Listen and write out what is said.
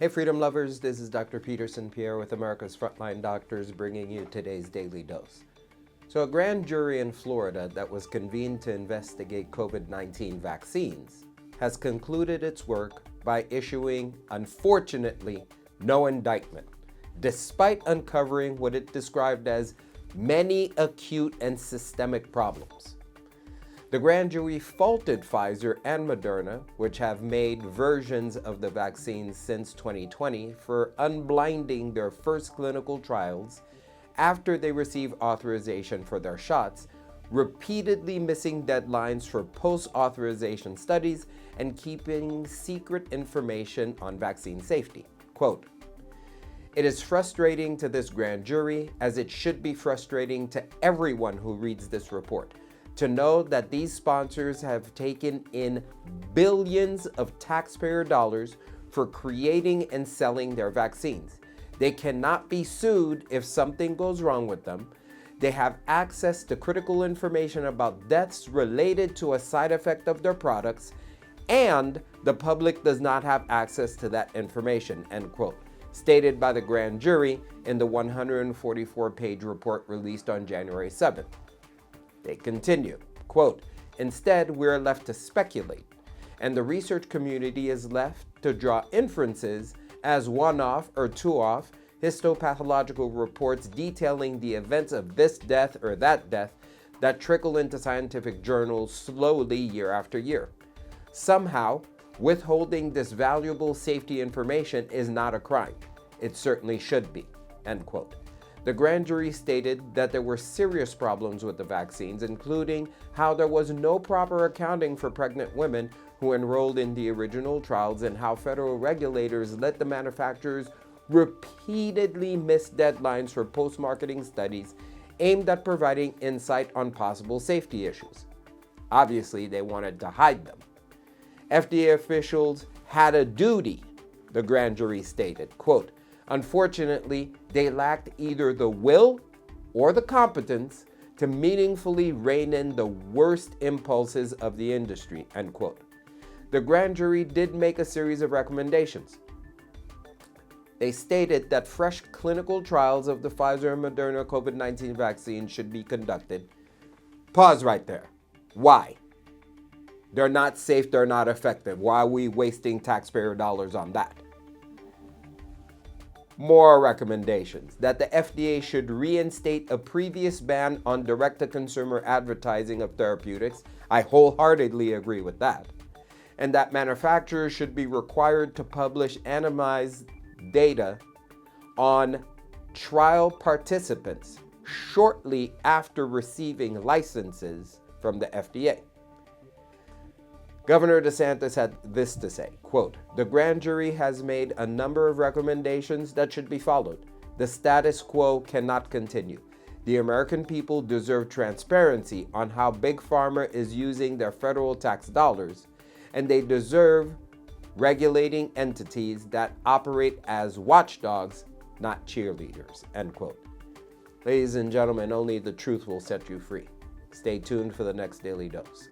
Hey Freedom Lovers, this is Dr. Peterson Pierre with America's Frontline Doctors bringing you today's Daily Dose. So a grand jury in Florida that was convened to investigate COVID-19 vaccines has concluded its work by issuing, unfortunately, no indictment, despite uncovering what it described as many acute and systemic problems. The grand jury faulted Pfizer and Moderna, which have made versions of the vaccines since 2020, for unblinding their first clinical trials after they received authorization for their shots, repeatedly missing deadlines for post-authorization studies, and keeping secret information on vaccine safety. Quote, "It is frustrating to this grand jury, as it should be frustrating to everyone who reads this report, to know that these sponsors have taken in billions of taxpayer dollars for creating and selling their vaccines. They cannot be sued if something goes wrong with them. They have access to critical information about deaths related to a side effect of their products, and the public does not have access to that information," end quote, stated by the grand jury in the 144-page report released on January 7th. They continue, quote, "Instead, we're left to speculate, and the research community is left to draw inferences as one-off or two-off histopathological reports detailing the events of this death or that death that trickle into scientific journals slowly year after year. Somehow, withholding this valuable safety information is not a crime. It certainly should be," end quote. The grand jury stated that there were serious problems with the vaccines, including how there was no proper accounting for pregnant women who enrolled in the original trials, and how federal regulators let the manufacturers repeatedly miss deadlines for post-marketing studies aimed at providing insight on possible safety issues. Obviously, they wanted to hide them. FDA officials had a duty, the grand jury stated, quote, "Unfortunately, they lacked either the will or the competence to meaningfully rein in the worst impulses of the industry," end quote. The grand jury did make a series of recommendations. They stated that fresh clinical trials of the Pfizer and Moderna COVID-19 vaccine should be conducted. Pause right there. Why? They're not safe, they're not effective. Why are we wasting taxpayer dollars on that? More recommendations: that the FDA should reinstate a previous ban on direct-to-consumer advertising of therapeutics. I wholeheartedly agree with that. And that manufacturers should be required to publish anonymized data on trial participants shortly after receiving licenses from the FDA. Governor DeSantis had this to say, quote, "The grand jury has made a number of recommendations that should be followed. The status quo cannot continue. The American people deserve transparency on how Big Pharma is using their federal tax dollars, and they deserve regulating entities that operate as watchdogs, not cheerleaders," end quote. Ladies and gentlemen, only the truth will set you free. Stay tuned for the next Daily Dose.